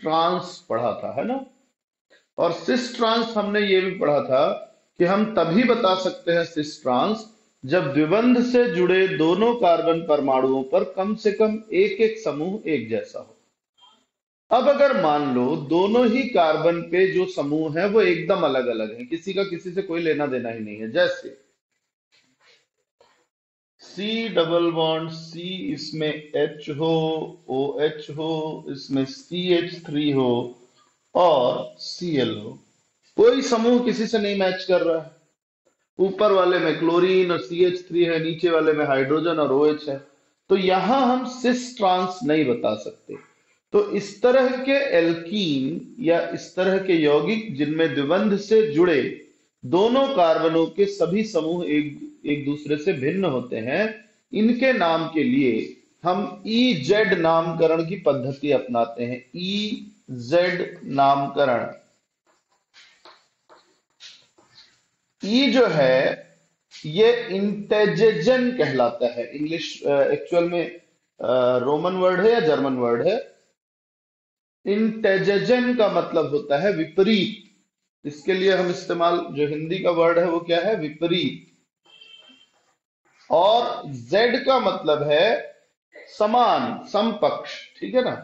Trans पढ़ा था, है ना। और सिस ट्रांस हमने ये भी पढ़ा था कि हम तभी बता सकते हैं सिस ट्रांस जब द्विबंध से जुड़े दोनों कार्बन परमाणुओं पर कम से कम एक एक समूह एक जैसा हो। अब अगर मान लो दोनों ही कार्बन पे जो समूह है वो एकदम अलग अलग है, किसी का किसी से कोई लेना देना ही नहीं है, जैसे C डबल बॉन्ड C, इसमें H हो, OH हो, इसमें CH3 हो और Cl हो, कोई समूह किसी से नहीं मैच कर रहा है। ऊपर वाले में क्लोरीन और CH3 है, नीचे वाले में हाइड्रोजन और OH है, तो यहां हम सिस ट्रांस नहीं बता सकते। तो इस तरह के एल्कीन या इस तरह के यौगिक जिनमें द्विबंध से जुड़े दोनों कार्बनों के सभी समूह एक एक दूसरे से भिन्न होते हैं, इनके नाम के लिए हम EZ नामकरण की पद्धति अपनाते हैं। EZ नामकरण। ई जो है ये इंटेजेजन कहलाता है। इंग्लिश एक्चुअल में रोमन वर्ड है या जर्मन वर्ड है। इंटेजेजन का मतलब होता है विपरीत। इसके लिए हम इस्तेमाल, जो हिंदी का वर्ड है वो क्या है, विपरीत। और जेड का मतलब है समान, समकक्ष, ठीक है ना।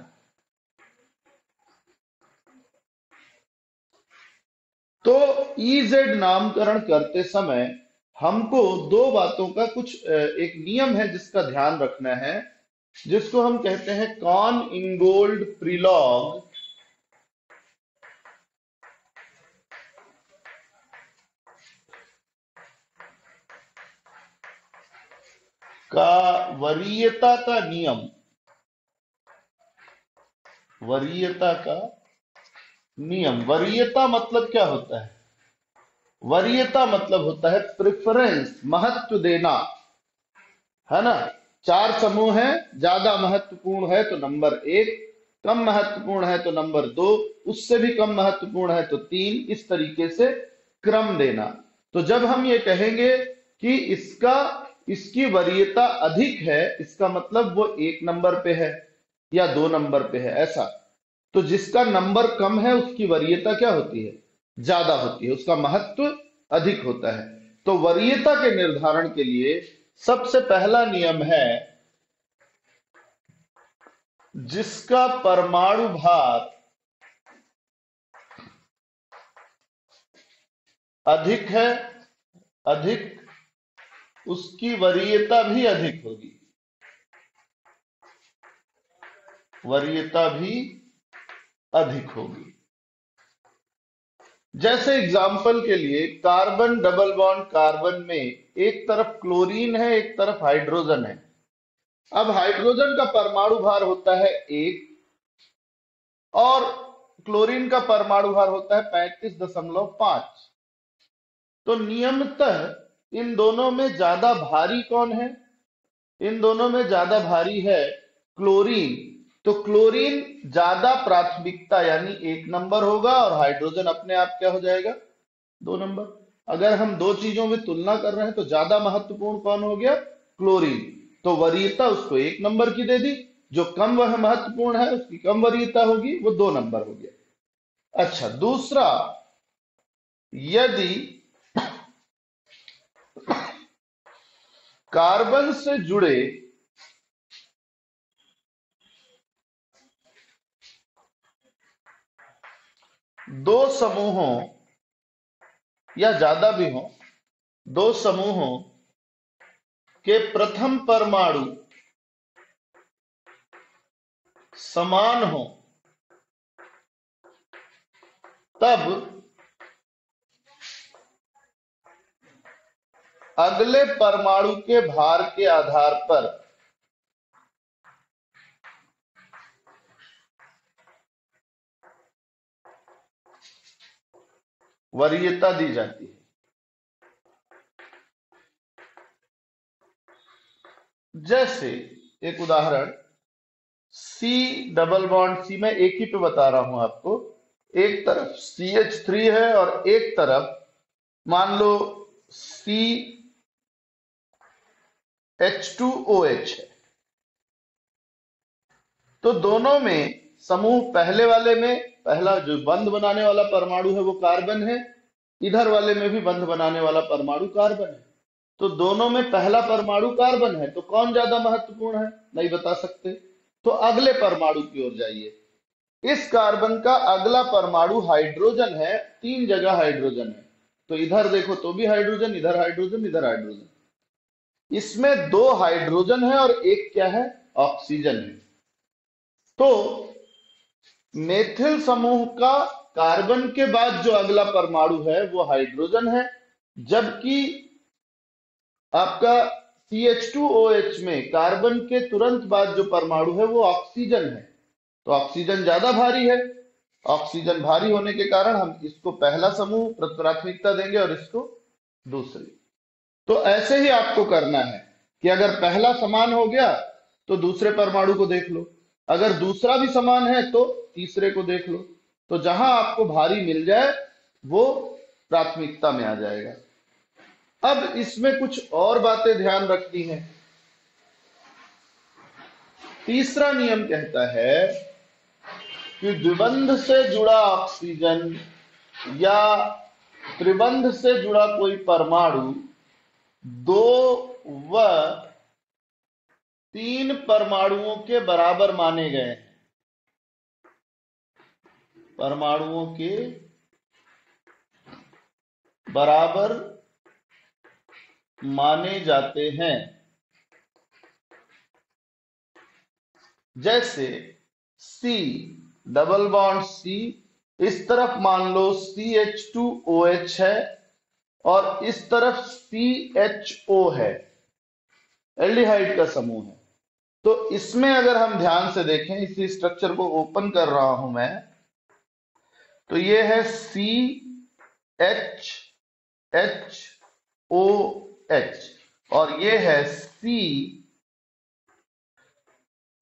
तो EZ नामकरण करते समय हमको दो बातों का कुछ एक नियम है जिसका ध्यान रखना है, जिसको हम कहते हैं कॉन इंगोल्ड प्रीलॉग का वरीयता का नियम। वरीयता का नियम। वरीयता मतलब क्या होता है? वरीयता मतलब होता है प्रेफरेंस, महत्व देना, है ना। चार समूह है, ज्यादा महत्वपूर्ण है तो नंबर 1, कम महत्वपूर्ण है तो नंबर 2, उससे भी कम महत्वपूर्ण है तो 3, इस तरीके से क्रम देना। तो जब हम ये कहेंगे कि इसकी वरीयता अधिक है, इसका मतलब वो 1 नंबर पे है या 2 नंबर पे है, ऐसा। तो जिसका नंबर कम है उसकी वरीयता क्या होती है, ज्यादा होती है, उसका महत्व अधिक होता है। तो वरीयता के निर्धारण के लिए सबसे पहला नियम है जिसका परमाणु भार अधिक है, अधिक, उसकी वरीयता भी अधिक होगी। वरीयता भी अधिक होगी। जैसे एग्जाम्पल के लिए कार्बन डबल बॉन्ड कार्बन में एक तरफ क्लोरीन है, एक तरफ हाइड्रोजन है। अब हाइड्रोजन का परमाणु भार होता है 1 और क्लोरीन का परमाणु भार होता है 35.5। तो नियमतः इन दोनों में ज्यादा भारी कौन है? इन दोनों में ज्यादा भारी है क्लोरीन। तो क्लोरीन ज्यादा प्राथमिकता यानी 1 नंबर होगा और हाइड्रोजन अपने आप क्या हो जाएगा, 2 नंबर। अगर हम दो चीजों में तुलना कर रहे हैं तो ज्यादा महत्वपूर्ण कौन हो गया, क्लोरीन। तो वरीयता उसको 1 नंबर की दे दी, जो कम वह महत्वपूर्ण है उसकी कम वरीयता होगी, वो 2 नंबर हो गया। अच्छा, दूसरा, यदि कार्बन से जुड़े दो समूहों या ज्यादा भी हो, दो समूहों के प्रथम परमाणु समान हो, तब अगले परमाणु के भार के आधार पर वरीयता दी जाती है। जैसे एक उदाहरण, C डबल बॉन्ड C, मैं एक ही पे बता रहा हूं आपको। एक तरफ CH3 है और एक तरफ मान लो CH2OH है। तो दोनों में समूह पहले वाले में पहला जो बंध बनाने वाला परमाणु है वो कार्बन है, इधर वाले में भी बंध बनाने वाला परमाणु कार्बन है। तो दोनों में पहला परमाणु कार्बन है, तो कौन ज्यादा महत्वपूर्ण है नहीं बता सकते। तो अगले परमाणु की ओर जाइए। इस कार्बन का अगला परमाणु हाइड्रोजन है, 3 जगह हाइड्रोजन है। तो इधर देखो तो भी हाइड्रोजन, इधर हाइड्रोजन, इधर हाइड्रोजन। इसमें 2 हाइड्रोजन है और एक क्या है, ऑक्सीजन है। तो मेथिल समूह का कार्बन के बाद जो अगला परमाणु है वो हाइड्रोजन है, जबकि आपका CH2OH में कार्बन के तुरंत बाद जो परमाणु है वो ऑक्सीजन है। तो ऑक्सीजन ज्यादा भारी है। ऑक्सीजन भारी होने के कारण हम इसको पहला समूह प्राथमिकता देंगे और इसको दूसरी। तो ऐसे ही आपको करना है कि अगर पहला समान हो गया तो दूसरे परमाणु को देख लो, अगर दूसरा भी समान है तो तीसरे को देख लो। तो जहां आपको भारी मिल जाए वो प्राथमिकता में आ जाएगा। अब इसमें कुछ और बातें ध्यान रखनी है। तीसरा नियम कहता है कि द्विबंध से जुड़ा ऑक्सीजन या त्रिबंध से जुड़ा कोई परमाणु 2 व 3 परमाणुओं के बराबर माने गए हैं। परमाणुओं के बराबर माने जाते हैं। जैसे C डबल बॉन्ड C, इस तरफ मान लो CH2OH है और इस तरफ CHO है, एल्डिहाइड का समूह है। तो इसमें अगर हम ध्यान से देखें, इसी स्ट्रक्चर को ओपन कर रहा हूं मैं, तो ये है CHHOH और ये है C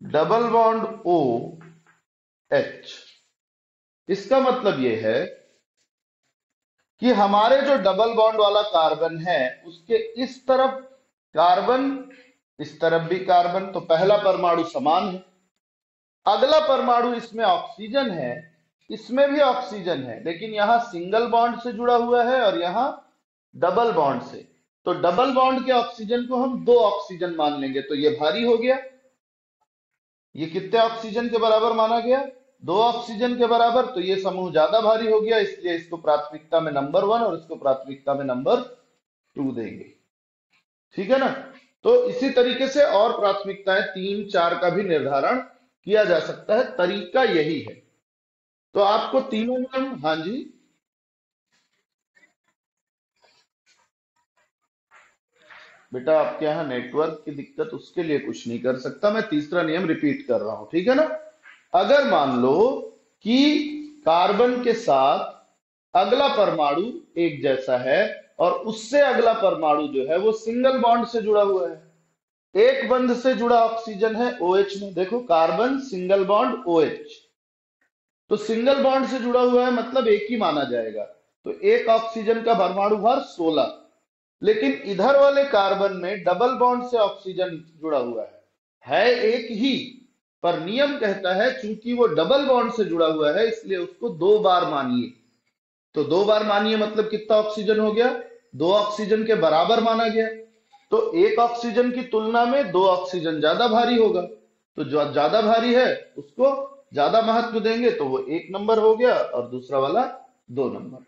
डबल बॉन्ड OH। इसका मतलब ये है कि हमारे जो डबल बॉन्ड वाला कार्बन है उसके इस तरफ कार्बन, इस तरफ भी कार्बन, तो पहला परमाणु समान है। अगला परमाणु इसमें ऑक्सीजन है, इसमें भी ऑक्सीजन है, लेकिन यहां सिंगल बॉन्ड से जुड़ा हुआ है और यहां डबल बॉन्ड से। तो डबल बॉन्ड के ऑक्सीजन को हम 2 ऑक्सीजन मान लेंगे, तो ये भारी हो गया। ये कितने ऑक्सीजन के बराबर माना गया, 2 ऑक्सीजन के बराबर। तो ये समूह ज्यादा भारी हो गया, इसलिए इसको प्राथमिकता में नंबर 1 और इसको प्राथमिकता में नंबर 2 देंगे। ठीक है ना। तो इसी तरीके से और प्राथमिकताएं 3, 4 का भी निर्धारण किया जा सकता है, तरीका यही है। तो आपको तीनों नियम, हाँ जी बेटा, आपके यहां नेटवर्क की दिक्कत, उसके लिए कुछ नहीं कर सकता, मैं तीसरा नियम रिपीट कर रहा हूं, ठीक है ना। अगर मान लो कि कार्बन के साथ अगला परमाणु एक जैसा है और उससे अगला परमाणु जो है वो सिंगल बॉन्ड से जुड़ा हुआ है, एक बंध से जुड़ा ऑक्सीजन है OH में, देखो कार्बन सिंगल बॉन्ड OH, तो सिंगल बॉन्ड से जुड़ा हुआ है मतलब एक ही माना जाएगा। तो एक ऑक्सीजन का परमाणु भार 16, लेकिन इधर वाले कार्बन में डबल बॉन्ड से ऑक्सीजन जुड़ा हुआ है एक ही, पर नियम कहता है चूंकि वो डबल बॉन्ड से जुड़ा हुआ है इसलिए उसको 2 बार मानिए। तो 2 बार मानिए मतलब कितना ऑक्सीजन हो गया, 2 ऑक्सीजन के बराबर माना गया। तो एक ऑक्सीजन की तुलना में 2 ऑक्सीजन ज्यादा भारी होगा, तो जो ज्यादा भारी है उसको ज्यादा महत्व देंगे, तो वो 1 नंबर हो गया और दूसरा वाला 2 नंबर।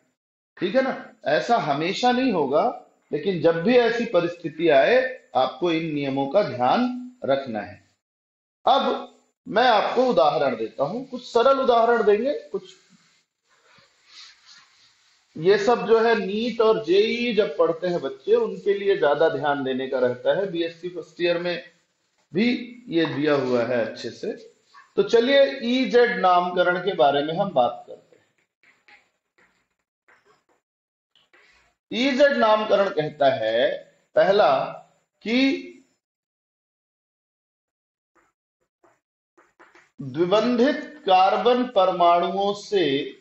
ठीक है ना। ऐसा हमेशा नहीं होगा, लेकिन जब भी ऐसी परिस्थिति आए आपको इन नियमों का ध्यान रखना है। अब मैं आपको उदाहरण देता हूं, कुछ सरल उदाहरण देंगे। कुछ ये सब जो है नीट और जेईई जब पढ़ते हैं बच्चे, उनके लिए ज्यादा ध्यान देने का रहता है। बीएससी फर्स्ट ईयर में भी ये दिया हुआ है अच्छे से। तो चलिए EZ नामकरण के बारे में हम बात करते हैं। EZ नामकरण कहता है पहला कि द्विबंधित कार्बन परमाणुओं से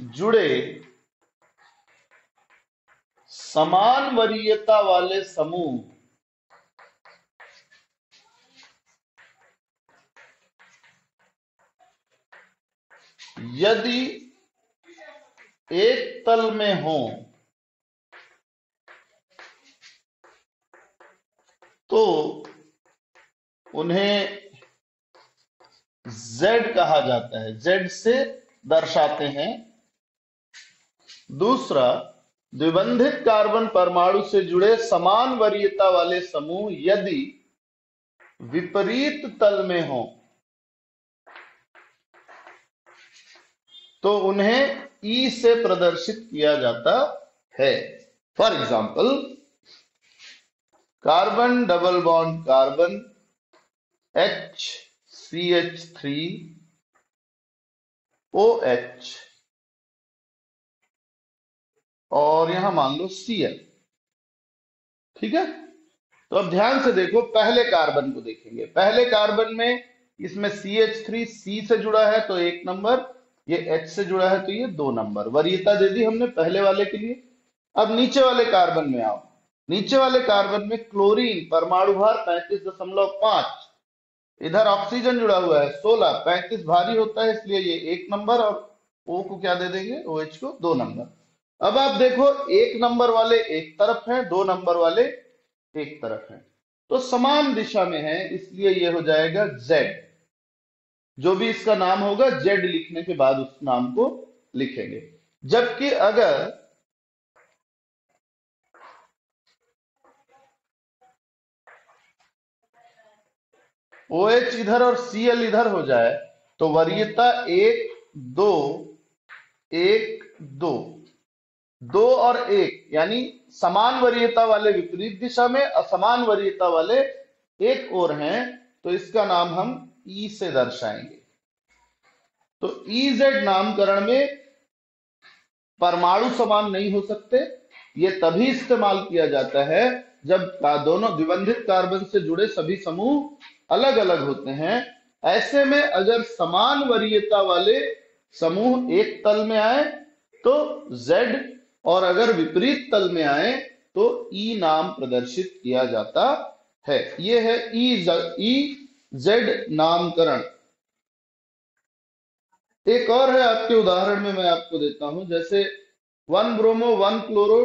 जुड़े समान वरीयता वाले समूह यदि एक तल में हो तो उन्हें Z कहा जाता है, Z से दर्शाते हैं। दूसरा, द्विबंधित कार्बन परमाणु से जुड़े समान वरीयता वाले समूह यदि विपरीत तल में हो तो उन्हें E से प्रदर्शित किया जाता है। For example, carbon double bond carbon HCH3OH और यहां मान लो Cl। ठीक है, तो अब ध्यान से देखो, पहले कार्बन को देखेंगे। पहले कार्बन में इसमें CH3 C से जुड़ा है तो 1 नंबर, ये H से जुड़ा है तो ये 2 नंबर। वरीयता दे दी हमने पहले वाले के लिए। अब नीचे वाले कार्बन में आओ। नीचे वाले कार्बन में क्लोरीन परमाणु भार 35.5, इधर ऑक्सीजन जुड़ा हुआ है 16, 35 भारी होता है इसलिए ये 1 नंबर, और O को क्या दे देंगे, OH को 2 नंबर। अब आप देखो, 1 नंबर वाले एक तरफ हैं, 2 नंबर वाले एक तरफ हैं, तो समान दिशा में है इसलिए ये हो जाएगा Z। जो भी इसका नाम होगा Z लिखने के बाद उस नाम को लिखेंगे। जबकि अगर OH इधर और Cl इधर हो जाए तो वरीयता 1 2 1 2 2 और 1, यानी समान वरीयता वाले विपरीत दिशा में, असमान वरीयता वाले एक ओर हैं, तो इसका नाम हम E से दर्शाएंगे। तो EZ नामकरण में परमाणु समान नहीं हो सकते। ये तभी इस्तेमाल किया जाता है जब दोनों द्विबंधित कार्बन से जुड़े सभी समूह अलग अलग होते हैं। ऐसे में अगर समान वरीयता वाले समूह एक तल में आए तो Z, और अगर विपरीत तल में आए तो E नाम प्रदर्शित किया जाता है। यह है EZ नामकरण। एक और है, आपके उदाहरण में मैं आपको देता हूं, जैसे 1 ब्रोमो 1 क्लोरो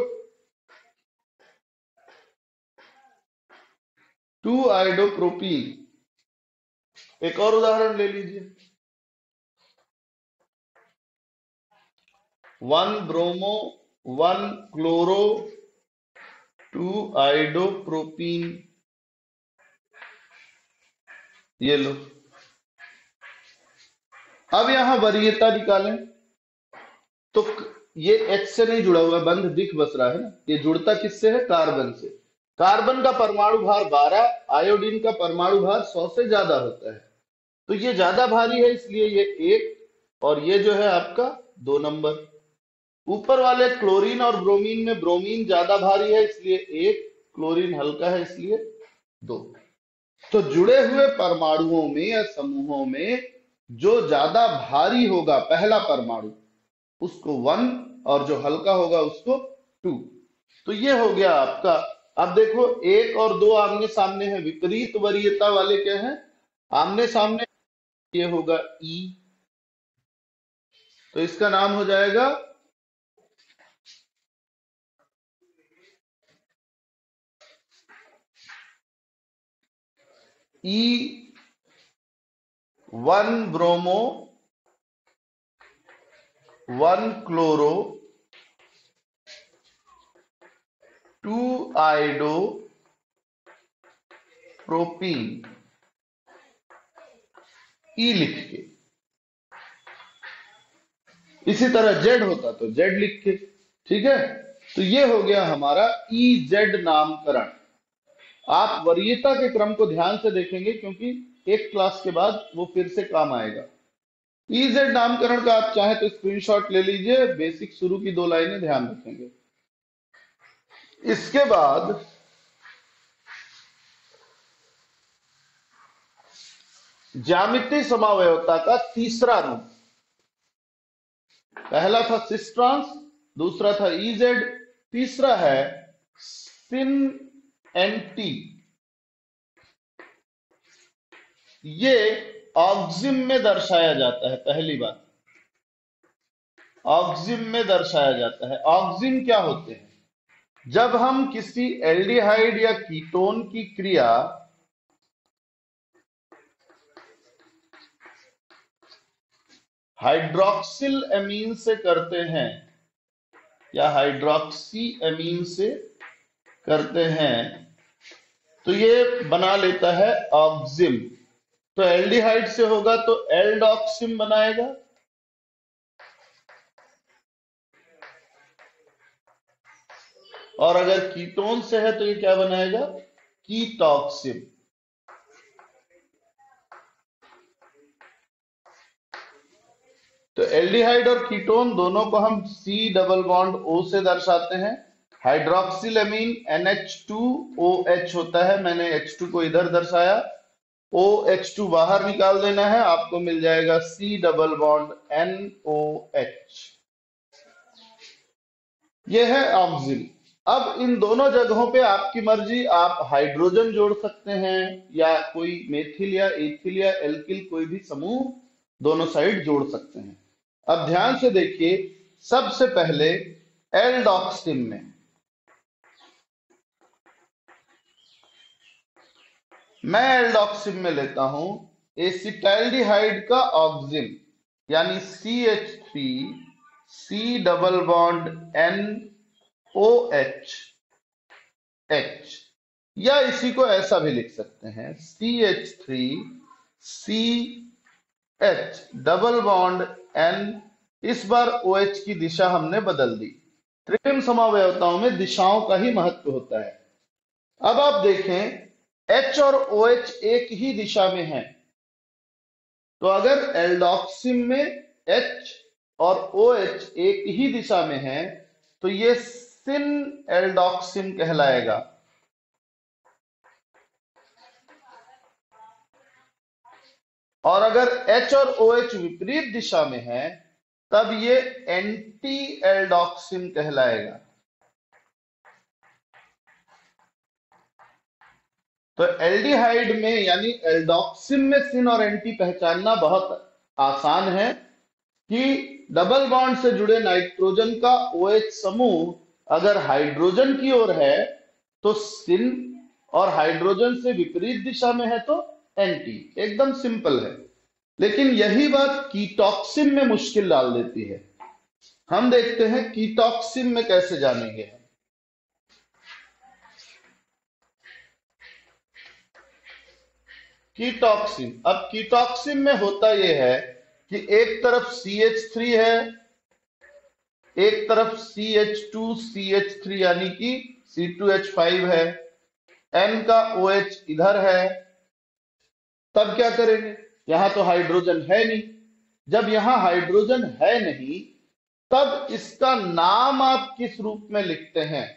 2 आइडोप्रोपीन। एक और उदाहरण ले लीजिए, 1 ब्रोमो 1 क्लोरो 2 आइडोप्रोपीन। ये लो। अब यहां वरीयता निकालें तो ये H से नहीं जुड़ा हुआ, बंध दिख बस रहा है ना। ये जुड़ता किससे है, कार्बन से। कार्बन का परमाणु भार 12, आयोडीन का परमाणु भार 100 से ज्यादा होता है, तो ये ज्यादा भारी है इसलिए ये 1, और ये जो है आपका 2 नंबर। ऊपर वाले क्लोरीन और ब्रोमीन में ब्रोमीन ज्यादा भारी है इसलिए 1, क्लोरीन हल्का है इसलिए 2। तो जुड़े हुए परमाणुओं में या समूहों में जो ज्यादा भारी होगा पहला परमाणु, उसको 1, और जो हल्का होगा उसको 2। तो ये हो गया आपका। अब देखो, 1 और 2 आमने सामने है, विपरीत वरीयता वाले क्या है, आमने सामने, ये होगा E। तो इसका नाम हो जाएगा E1 bromo 1 chloro 2 आइडो propene, E लिख के। इसी तरह Z होता तो Z लिख के। ठीक है, तो ये हो गया हमारा EZ नामकरण। आप वरीयता के क्रम को ध्यान से देखेंगे क्योंकि एक क्लास के बाद वो फिर से काम आएगा। EZ नामकरण का आप चाहे तो स्क्रीनशॉट ले लीजिए, बेसिक शुरू की 2 लाइनें ध्यान रखेंगे। इसके बाद ज्यामितीय समावयवता का तीसरा रूप, पहला था सिस ट्रांस, दूसरा था EZ, तीसरा है सिन एनटी। ये ऑक्सिम में दर्शाया जाता है, पहली बात। ऑक्सिम में दर्शाया जाता है। ऑक्सिम क्या होते हैं? जब हम किसी एल्डिहाइड या कीटोन की क्रिया हाइड्रोक्सिल एमीन से करते हैं या हाइड्रोक्सी एमीन से करते हैं तो ये बना लेता है ऑक्सिम। तो एल्डिहाइड से होगा तो एल्डोक्सिम बनाएगा, और अगर कीटोन से है तो ये क्या बनाएगा? कीटॉक्सिम। तो एल्डिहाइड और कीटोन दोनों को हम C डबल बॉन्ड O से दर्शाते हैं। हाइड्रोक्सिल एमीन NH2OH होता है, मैंने H2 को इधर दर्शाया, OH2 बाहर निकाल देना है, आपको मिल जाएगा C डबल बॉन्ड NOH। यह है ऑक्सिल। अब इन दोनों जगहों पे आपकी मर्जी, आप हाइड्रोजन जोड़ सकते हैं या कोई मेथिल या एथिल या एल्किल कोई भी समूह दोनों साइड जोड़ सकते हैं। अब ध्यान से देखिए, सबसे पहले एल्डोक्सिम में मैं एल्डोक्सिम में लेता हूं एसिटाल्डिहाइड का ऑक्सिम यानी CH3 C double bond NOH H, या इसी को ऐसा भी लिख सकते हैं CH3 CH double bond N। इस बार OH की दिशा हमने बदल दी। त्रिविम समावयवताओं में दिशाओं का ही महत्व होता है। अब आप देखें H और OH एक ही दिशा में है, तो अगर एल्डोक्सिम में H और OH एक ही दिशा में है तो ये सिन एल्डोक्सिम कहलाएगा। और अगर H और OH विपरीत दिशा में है तब ये एंटी एल्डोक्सिम कहलाएगा। तो एल्डिहाइड में यानी एल्डोक्सिम में सिन और एंटी पहचानना बहुत आसान है कि डबल बॉन्ड से जुड़े नाइट्रोजन का OH समूह अगर हाइड्रोजन की ओर है तो सिन, और हाइड्रोजन से विपरीत दिशा में है तो एंटी। एकदम सिंपल है। लेकिन यही बात कीटॉक्सिम में मुश्किल डाल देती है। हम देखते हैं कीटॉक्सिम में कैसे जानेंगे। कीटॉक्सिम, अब कीटॉक्सिम में होता यह है कि एक तरफ CH3 है, एक तरफ CH2CH3 यानी कि C2H5 है, N का OH इधर है। तब क्या करेंगे? यहां तो हाइड्रोजन है नहीं। जब यहां हाइड्रोजन है नहीं तब इसका नाम आप किस रूप में लिखते हैं?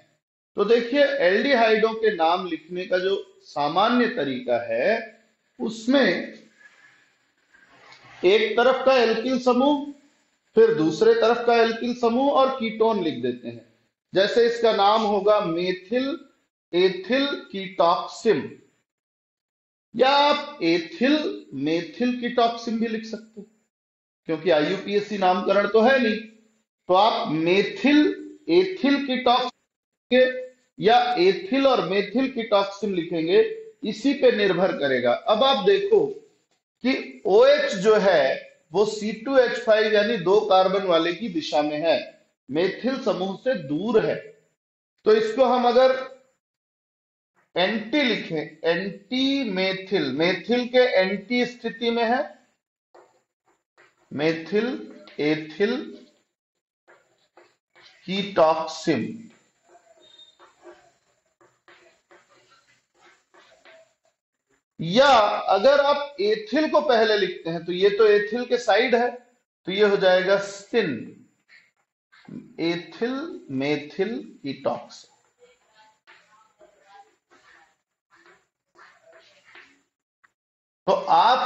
तो देखिए, एल्डिहाइडों के नाम लिखने का जो सामान्य तरीका है उसमें एक तरफ का एल्किल समूह, फिर दूसरे तरफ का एल्किल समूह और कीटोन लिख देते हैं। जैसे इसका नाम होगा मेथिल एथिल कीटॉक्सिम, या आप एथिल मेथिल कीटॉक्सिम भी लिख सकते हैं, क्योंकि IUPAC नामकरण तो है नहीं। तो आप मेथिल एथिल कीटॉक्सिम या एथिल और मेथिल कीटॉक्सिम लिखेंगे, इसी पे निर्भर करेगा। अब आप देखो कि OH जो है वो C2H5 यानी 2 कार्बन वाले की दिशा में है, मेथिल समूह से दूर है। तो इसको हम अगर एंटी लिखें, एंटी मेथिल, मेथिल के एंटी स्थिति में है, मेथिल एथिल कीटॉक्सिम। या अगर आप एथिल को पहले लिखते हैं तो ये तो एथिल के साइड है, तो ये हो जाएगा सिन एथिल मेथिल कीटॉक्सिम। तो आप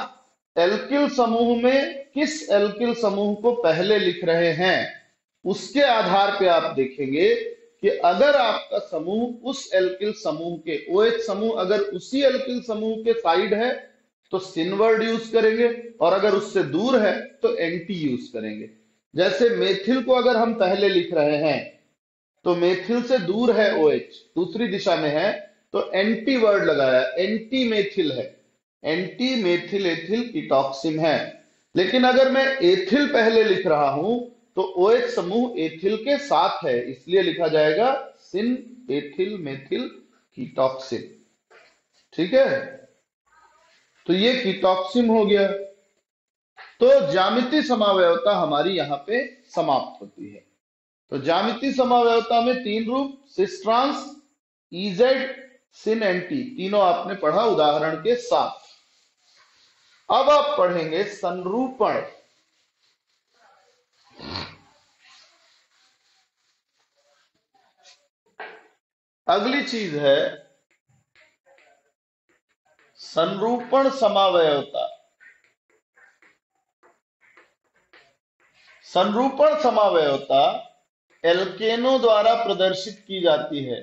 एल्किल समूह में किस एल्किल समूह को पहले लिख रहे हैं उसके आधार पे आप देखेंगे कि अगर आपका समूह उस एल्किल समूह के OH समूह अगर उसी एल्किल समूह के साइड है तो सिन वर्ड यूज करेंगे, और अगर उससे दूर है तो एंटी यूज करेंगे। जैसे मेथिल को अगर हम पहले लिख रहे हैं तो मेथिल से दूर है OH, दूसरी दिशा में है, तो एंटी वर्ड लगाया, एंटी मेथिल है, एंटी मेथिल एथिल कीटॉक्सिन है। लेकिन अगर मैं एथिल पहले लिख रहा हूं तो OH समूह एथिल के साथ है, इसलिए लिखा जाएगा सिन एथिल मेथिल कीटॉक्सिन। ठीक है, तो ये कीटॉक्सिन हो गया। तो ज्यामितीय समावयवता हमारी यहां पे समाप्त होती है। तो ज्यामितीय समावयवता में 3 रूप, सिस ट्रांस, इजेड, सिन एंटी, तीनों आपने पढ़ा उदाहरण के साथ। अब आप पढ़ेंगे संरूपण। अगली चीज है संरूपण समावयवता। संरूपण समावयवता एल्केनों द्वारा प्रदर्शित की जाती है।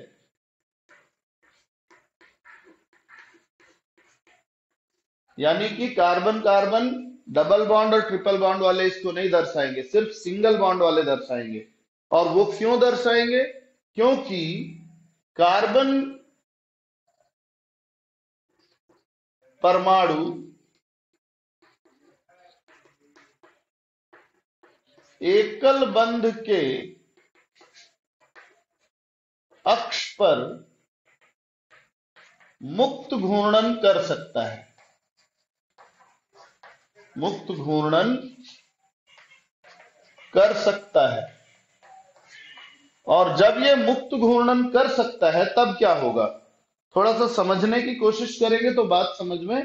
यानी कि कार्बन कार्बन डबल बॉन्ड और ट्रिपल बॉन्ड वाले इसको नहीं दर्शाएंगे, सिर्फ सिंगल बॉन्ड वाले दर्शाएंगे। और वो क्यों दर्शाएंगे? क्योंकि कार्बन परमाणु एकल बंध के अक्ष पर मुक्त घूर्णन कर सकता है, मुक्त घूर्णन कर सकता है। और जब ये मुक्त घूर्णन कर सकता है तब क्या होगा, थोड़ा सा समझने की कोशिश करेंगे तो बात समझ में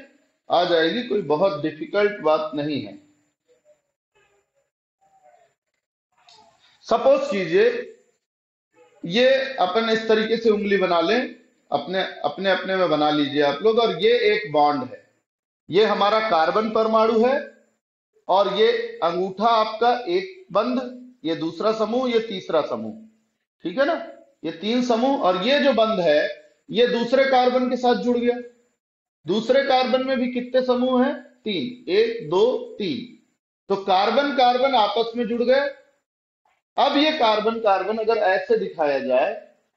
आ जाएगी, कोई बहुत डिफिकल्ट बात नहीं है। सपोज कीजिए ये अपन इस तरीके से उंगली बना लें, अपने अपने अपने में बना लीजिए आप लोग, और ये एक बॉन्ड है, ये हमारा कार्बन परमाणु है, और ये अंगूठा आपका एक बंध, ये दूसरा समूह, ये तीसरा समूह, ठीक है ना, ये 3 समूह। और ये जो बंध है ये दूसरे कार्बन के साथ जुड़ गया। दूसरे कार्बन में भी कितने समूह हैं? 3, 1 2 3। तो कार्बन कार्बन आपस में जुड़ गए। अब ये कार्बन कार्बन अगर ऐसे दिखाया जाए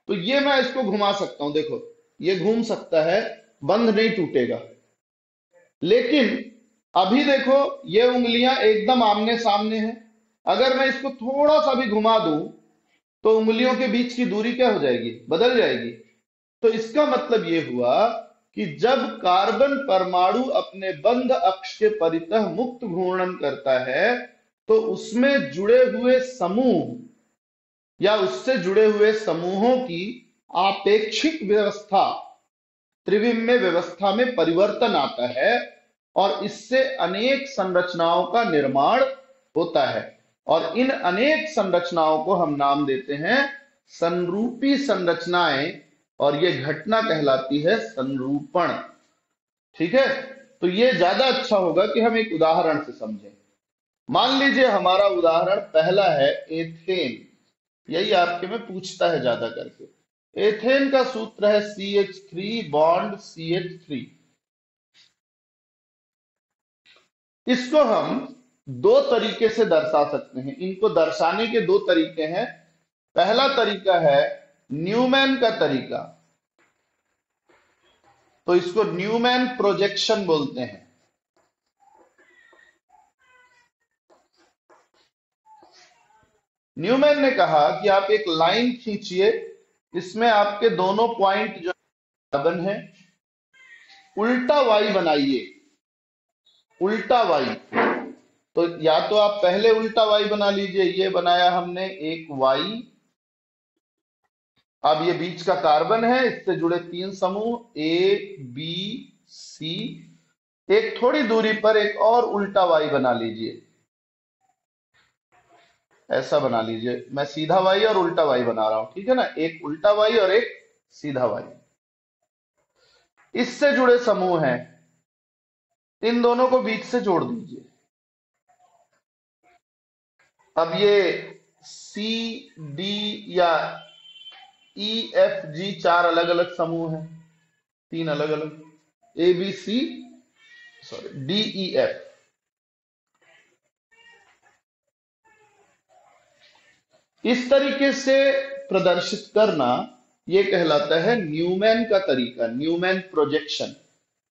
तो ये मैं इसको घुमा सकता हूं, देखो ये घूम सकता है, बंध नहीं टूटेगा। लेकिन अभी देखो ये उंगलियां एकदम आमने सामने हैं, अगर मैं इसको थोड़ा सा भी घुमा दूं तो उंगलियों के बीच की दूरी क्या हो जाएगी? बदल जाएगी। तो इसका मतलब ये हुआ कि जब कार्बन परमाणु अपने बंध अक्ष के परितः मुक्त घूर्णन करता है तो उसमें जुड़े हुए समूह या उससे जुड़े हुए समूहों की आपेक्षिक व्यवस्था, त्रिविम्य व्यवस्था में परिवर्तन आता है, और इससे अनेक संरचनाओं का निर्माण होता है। और इन अनेक संरचनाओं को हम नाम देते हैं संरूपी संरचनाएं, और ये घटना कहलाती है संरूपण। ठीक है, तो ये ज्यादा अच्छा होगा कि हम एक उदाहरण से समझें। मान लीजिए हमारा उदाहरण पहला है एथेन, यही आपके में पूछता है ज्यादा करके। एथेन का सूत्र है CH3 बॉन्ड CH3। इसको हम 2 तरीके से दर्शा सकते हैं, इनको दर्शाने के 2 तरीके हैं। पहला तरीका है न्यूमैन का तरीका, तो इसको न्यूमैन प्रोजेक्शन बोलते हैं। न्यूमैन ने कहा कि आप एक लाइन खींचिए, इसमें आपके दोनों पॉइंट जो कार्बन है उल्टा वाई बनाइए, उल्टा वाई। तो या तो आप पहले उल्टा वाई बना लीजिए, ये बनाया हमने एक वाई। अब ये बीच का कार्बन है, इससे जुड़े 3 समूह A B C, एक थोड़ी दूरी पर एक और उल्टा वाई बना लीजिए, ऐसा बना लीजिए। मैं सीधा वाई और उल्टा वाई बना रहा हूं, ठीक है ना, एक उल्टा वाई और एक सीधा वाई। इससे जुड़े समूह हैं, इन दोनों को बीच से जोड़ दीजिए। अब ये CD या EFG 4 अलग अलग समूह हैं, 3 अलग अलग, ABC सॉरी DEF। इस तरीके से प्रदर्शित करना ये कहलाता है न्यूमैन का तरीका, न्यूमैन प्रोजेक्शन।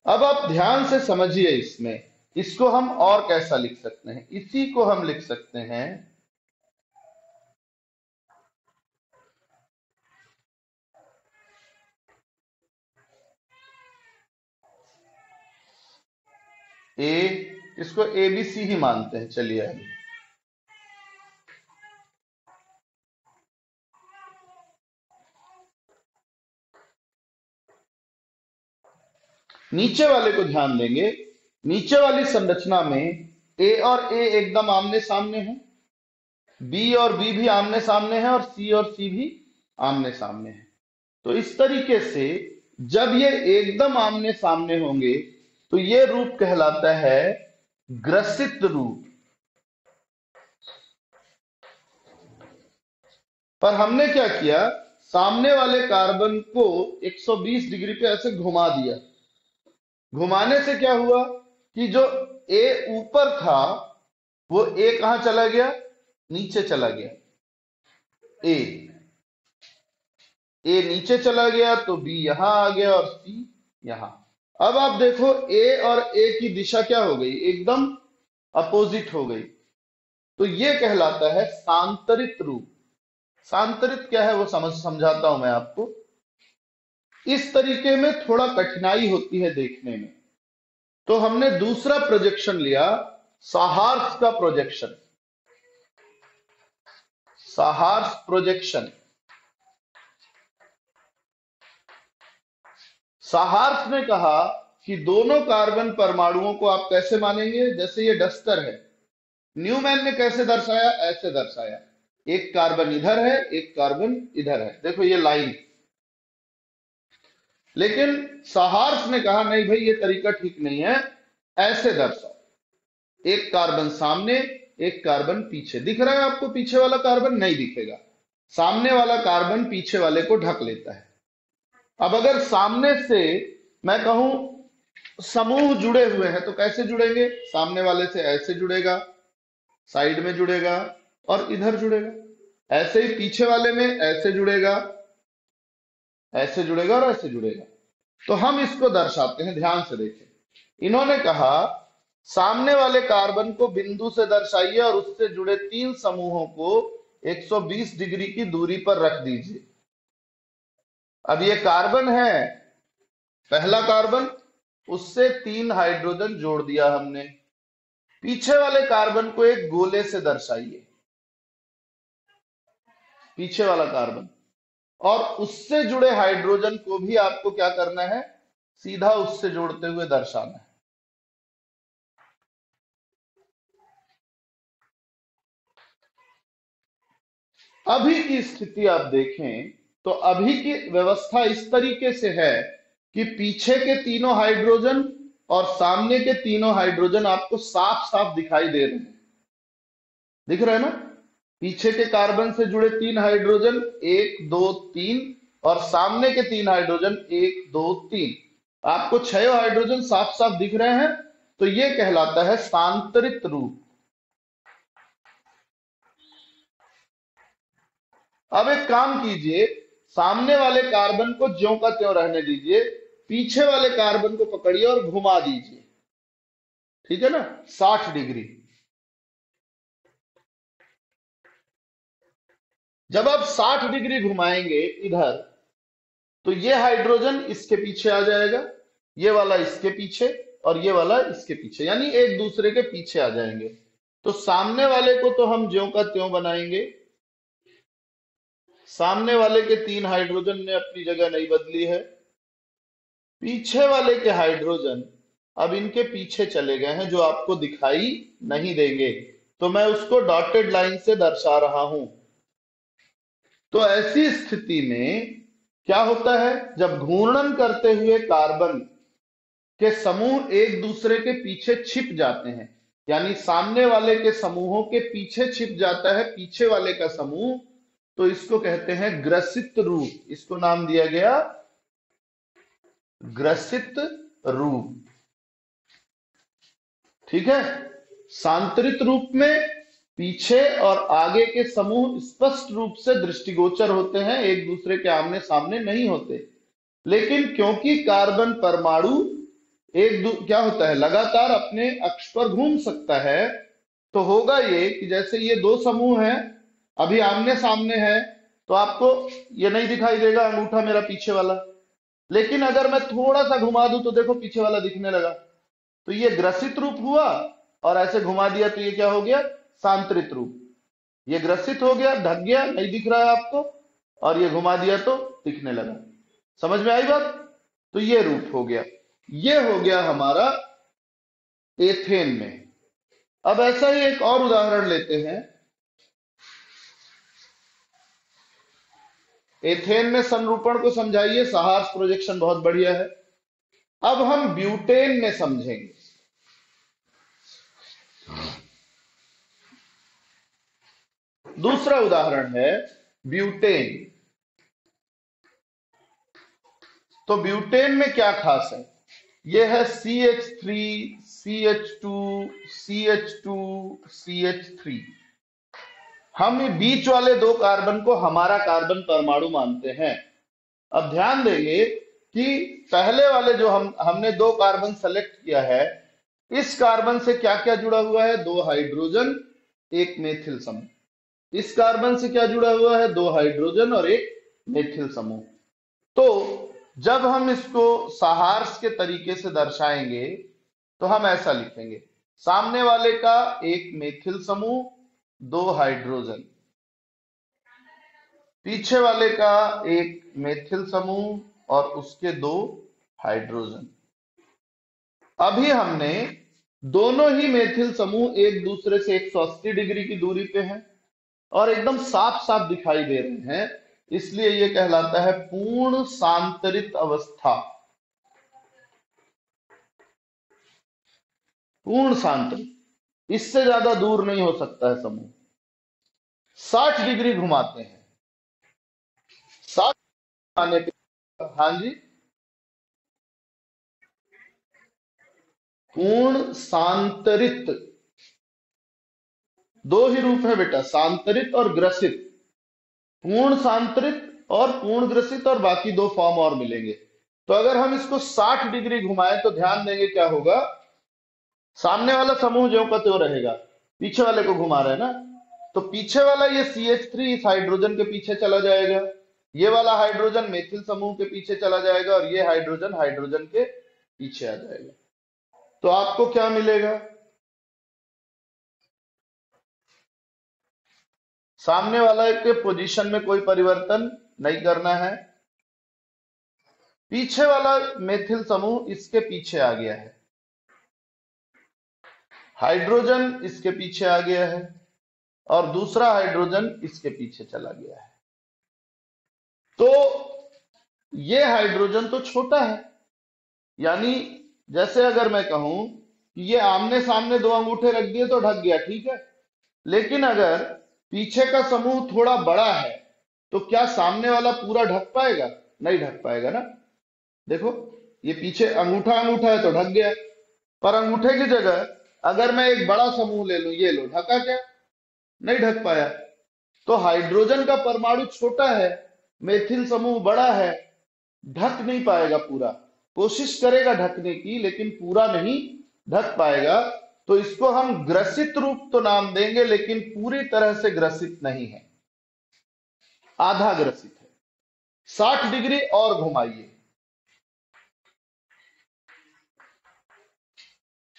अब आप ध्यान से समझिए, इसमें इसको हम और कैसा लिख सकते हैं, इसी को हम लिख सकते हैं ए, इसको एबीसी ही मानते हैं, चलिए आगे। नीचे वाले को ध्यान देंगे, नीचे वाली संरचना में ए और ए एकदम आमने सामने है, बी और बी भी आमने सामने है, और सी भी आमने सामने है। तो इस तरीके से जब ये एकदम आमने सामने होंगे तो ये रूप कहलाता है ग्रसित रूप। पर हमने क्या किया, सामने वाले कार्बन को 120 डिग्री पे ऐसे घुमा दिया। घुमाने से क्या हुआ कि जो ए ऊपर था वो ए कहां चला गया, नीचे चला गया। ए नीचे चला गया तो बी यहां आ गया और सी यहां। अब आप देखो ए और ए की दिशा क्या हो गई, एकदम अपोजिट हो गई। तो ये कहलाता है सांतरित रूप। सांतरित क्या है वो समझाता हूं मैं आपको। इस तरीके में थोड़ा कठिनाई होती है देखने में, तो हमने दूसरा प्रोजेक्शन लिया, साहार्स का प्रोजेक्शन। साहार्स प्रोजेक्शन, साहार्स ने कहा कि दोनों कार्बन परमाणुओं को आप कैसे मानेंगे, जैसे ये डस्टर है, न्यूमैन ने कैसे दर्शाया, ऐसे दर्शाया, एक कार्बन इधर है एक कार्बन इधर है, देखो ये लाइन। लेकिन साहार्स ने कहा नहीं भाई ये तरीका ठीक नहीं है, ऐसे दर्शाओ, एक कार्बन सामने एक कार्बन पीछे। दिख रहा है आपको, पीछे वाला कार्बन नहीं दिखेगा, सामने वाला कार्बन पीछे वाले को ढक लेता है। अब अगर सामने से मैं कहूं समूह जुड़े हुए हैं तो कैसे जुड़ेंगे, सामने वाले से ऐसे जुड़ेगा, साइड में जुड़ेगा और इधर जुड़ेगा। ऐसे ही पीछे वाले में ऐसे जुड़ेगा, ऐसे जुड़ेगा और ऐसे जुड़ेगा। तो हम इसको दर्शाते हैं, ध्यान से देखें। इन्होंने कहा सामने वाले कार्बन को बिंदु से दर्शाइए और उससे जुड़े 3 समूहों को 120 डिग्री की दूरी पर रख दीजिए। अब ये कार्बन है, पहला कार्बन, उससे 3 हाइड्रोजन जोड़ दिया हमने। पीछे वाले कार्बन को एक गोले से दर्शाइए, पीछे वाला कार्बन, और उससे जुड़े हाइड्रोजन को भी आपको क्या करना है, सीधा उससे जोड़ते हुए दर्शाना है। अभी की स्थिति आप देखें तो अभी की व्यवस्था इस तरीके से है कि पीछे के तीनों हाइड्रोजन और सामने के तीनों हाइड्रोजन आपको साफ साफ दिखाई दे रहे हैं। दिख रहे हैं ना, पीछे के कार्बन से जुड़े 3 हाइड्रोजन 1 2 3, और सामने के 3 हाइड्रोजन 1 2 3, आपको 6 हाइड्रोजन साफ साफ दिख रहे हैं। तो ये कहलाता है सांतरित रूप। अब एक काम कीजिए, सामने वाले कार्बन को ज्यों का त्यों रहने दीजिए, पीछे वाले कार्बन को पकड़िए और घुमा दीजिए, ठीक है ना, 60 डिग्री। जब आप 60 डिग्री घुमाएंगे इधर, तो ये हाइड्रोजन इसके पीछे आ जाएगा, ये वाला इसके पीछे और ये वाला इसके पीछे, यानी एक दूसरे के पीछे आ जाएंगे। तो सामने वाले को तो हम ज्यों का त्यों बनाएंगे, सामने वाले के 3 हाइड्रोजन ने अपनी जगह नहीं बदली है। पीछे वाले के हाइड्रोजन अब इनके पीछे चले गए हैं, जो आपको दिखाई नहीं देंगे, तो मैं उसको डॉटेड लाइन से दर्शा रहा हूं। तो ऐसी स्थिति में क्या होता है, जब घूर्णन करते हुए कार्बन के समूह एक दूसरे के पीछे छिप जाते हैं, यानी सामने वाले के समूहों के पीछे छिप जाता है पीछे वाले का समूह, तो इसको कहते हैं ग्रसित रूप। इसको नाम दिया गया ग्रसित रूप, ठीक है। सांतरित रूप में पीछे और आगे के समूह स्पष्ट रूप से दृष्टिगोचर होते हैं, एक दूसरे के आमने सामने नहीं होते। लेकिन क्योंकि कार्बन परमाणु क्या होता है, लगातार अपने अक्ष पर घूम सकता है, तो होगा ये कि जैसे ये दो समूह हैं, अभी आमने सामने है, तो आपको ये नहीं दिखाई देगा अंगूठा मेरा पीछे वाला। लेकिन अगर मैं थोड़ा सा घुमा दूं तो देखो पीछे वाला दिखने लगा। तो ये ग्रसित रूप हुआ, और ऐसे घुमा दिया तो ये क्या हो गया, सांतरित रूप। ये ग्रसित हो गया, ढक गया, नहीं दिख रहा है आपको, और ये घुमा दिया तो दिखने लगा। समझ में आई बात? तो ये रूप हो गया। ये हो गया हमारा एथेन में। अब ऐसा ही एक और उदाहरण लेते हैं। एथेन में संरूपण को समझाइए, सहार्स प्रोजेक्शन बहुत बढ़िया है। अब हम ब्यूटेन में समझेंगे। दूसरा उदाहरण है ब्यूटेन। तो ब्यूटेन में क्या खास है? यह है CH3 CH2 CH2 CH3। हम बीच वाले दो कार्बन को हमारा कार्बन परमाणु मानते हैं। अब ध्यान देंगे कि पहले वाले जो हमने दो कार्बन सेलेक्ट किया है, इस कार्बन से क्या क्या जुड़ा हुआ है, दो हाइड्रोजन एक मेथिल समूह। इस कार्बन से क्या जुड़ा हुआ है, दो हाइड्रोजन और एक मेथिल समूह। तो जब हम इसको सहार्स के तरीके से दर्शाएंगे तो हम ऐसा लिखेंगे, सामने वाले का एक मेथिल समूह, दो हाइड्रोजन, पीछे वाले का एक मेथिल समूह और उसके दो हाइड्रोजन। अभी हमने दोनों ही मेथिल समूह एक दूसरे से 180 डिग्री की दूरी पे हैं और एकदम साफ साफ दिखाई दे रहे हैं, इसलिए यह कहलाता है पूर्ण सांतरित अवस्था। पूर्ण सांतरित, इससे ज्यादा दूर नहीं हो सकता है समूह। 60 डिग्री घुमाते हैं, 60 घुमाने पे, हाँ जी, पूर्ण सांतरित। दो ही रूप है बेटा, सांतरित और ग्रसित। पूर्ण सांतरित और पूर्ण ग्रसित, और बाकी दो फॉर्म और मिलेंगे। तो अगर हम इसको 60 डिग्री घुमाएं तो ध्यान देंगे क्या होगा, सामने वाला समूह ज्यों का त्यों रहेगा, पीछे वाले को घुमा रहे हैं ना, तो पीछे वाला ये CH3 इस हाइड्रोजन के पीछे चला जाएगा, ये वाला हाइड्रोजन मेथिल समूह के पीछे चला जाएगा, और ये हाइड्रोजन हाइड्रोजन के पीछे आ जाएगा। तो आपको क्या मिलेगा, सामने वाला के पोजीशन में कोई परिवर्तन नहीं करना है, पीछे वाला मेथिल समूह इसके पीछे आ गया है, हाइड्रोजन इसके पीछे आ गया है, और दूसरा हाइड्रोजन इसके पीछे चला गया है। तो ये हाइड्रोजन तो छोटा है, यानी जैसे अगर मैं कहूं कि ये आमने सामने दो अंगूठे रख दिए तो ढक गया, ठीक है। लेकिन अगर पीछे का समूह थोड़ा बड़ा है तो क्या सामने वाला पूरा ढक पाएगा? नहीं ढक पाएगा ना। देखो ये पीछे अंगूठा अंगूठा है तो ढक गया, पर अंगूठे की जगह अगर मैं एक बड़ा समूह ले लूं, ये लो, ढका क्या? नहीं ढक पाया। तो हाइड्रोजन का परमाणु छोटा है, मेथिल समूह बड़ा है, ढक नहीं पाएगा पूरा। कोशिश करेगा ढकने की लेकिन पूरा नहीं ढक पाएगा। तो इसको हम ग्रसित रूप तो नाम देंगे, लेकिन पूरी तरह से ग्रसित नहीं है, आधा ग्रसित है। 60 डिग्री और घुमाइए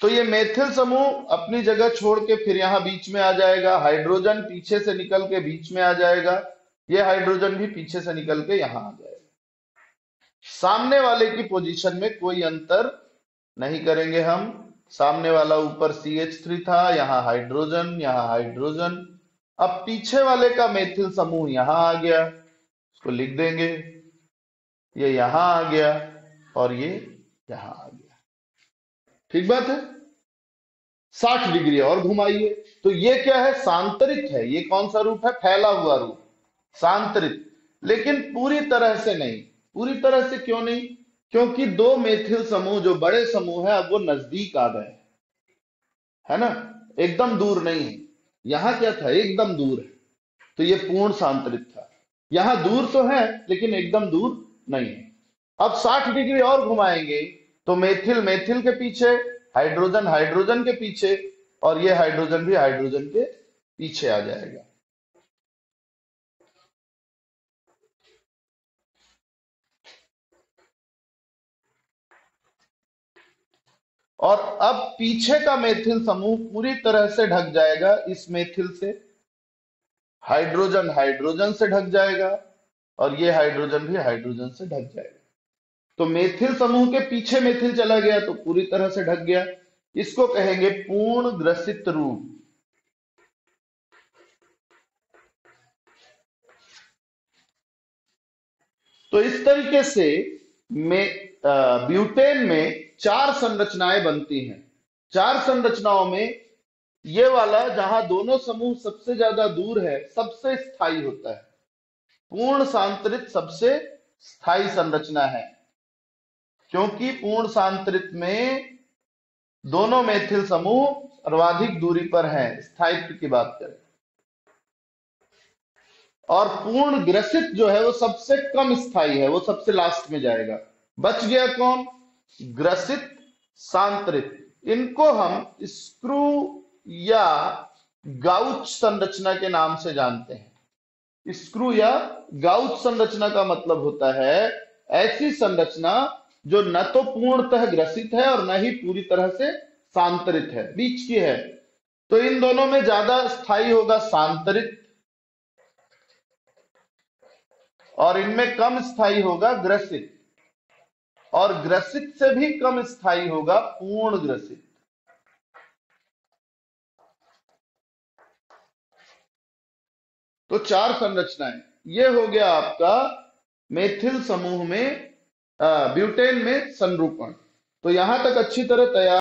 तो ये मेथिल समूह अपनी जगह छोड़ के फिर यहां बीच में आ जाएगा, हाइड्रोजन पीछे से निकल के बीच में आ जाएगा, ये हाइड्रोजन भी पीछे से निकल के यहां आ जाएगा। सामने वाले की पोजीशन में कोई अंतर नहीं करेंगे हम। सामने वाला ऊपर CH3 था, यहाँ हाइड्रोजन, यहाँ हाइड्रोजन। अब पीछे वाले का मेथिल समूह यहां आ गया, इसको लिख देंगे, ये यहां आ गया और ये यहां आ गया। ठीक बात है। 60 डिग्री और घुमाइए तो ये क्या है, सांतरित है। ये कौन सा रूप है, फैला हुआ रूप, सांतरित। लेकिन पूरी तरह से नहीं। पूरी तरह से क्यों नहीं? क्योंकि दो मेथिल समूह जो बड़े समूह है अब वो नजदीक आ गए, है ना, एकदम दूर नहीं है। यहां क्या था, एकदम दूर है, तो ये पूर्ण सांतरित था। यहां दूर तो है लेकिन एकदम दूर नहीं है। अब 60 डिग्री और घुमाएंगे तो मेथिल मेथिल के पीछे, हाइड्रोजन हाइड्रोजन के पीछे, और ये हाइड्रोजन भी हाइड्रोजन के पीछे आ जाएगा। और अब पीछे का मेथिल समूह पूरी तरह से ढक जाएगा इस मेथिल से, हाइड्रोजन हाइड्रोजन से ढक जाएगा, और ये हाइड्रोजन भी हाइड्रोजन से ढक जाएगा। तो मेथिल समूह के पीछे मेथिल चला गया तो पूरी तरह से ढक गया। इसको कहेंगे पूर्ण ग्रसित रूप। तो इस तरीके से ब्यूटेन में 4 संरचनाएं बनती हैं। 4 संरचनाओं में ये वाला जहां दोनों समूह सबसे ज्यादा दूर है सबसे स्थायी होता है। पूर्ण सांतरित सबसे स्थायी संरचना है, क्योंकि पूर्ण सांतरित में दोनों मेथिल समूह सर्वाधिक दूरी पर हैं, स्थायित्व की बात करें। और पूर्ण ग्रसित जो है वो सबसे कम स्थायी है, वो सबसे लास्ट में जाएगा। बच गया कौन, ग्रसित सांतरित। इनको हम स्क्रू या गाउच संरचना के नाम से जानते हैं। स्क्रू या गाउच संरचना का मतलब होता है ऐसी संरचना जो न तो पूर्णतः ग्रसित है और न ही पूरी तरह से सांतरित है, बीच की है। तो इन दोनों में ज्यादा स्थायी होगा सांतरित, और इनमें कम स्थायी होगा ग्रसित, और ग्रसित से भी कम स्थायी होगा पूर्ण ग्रसित। तो 4 संरचनाएं, ये हो गया आपका मेथिल समूह में ब्यूटेन में संरूपण। तो यहां तक अच्छी तरह तैयार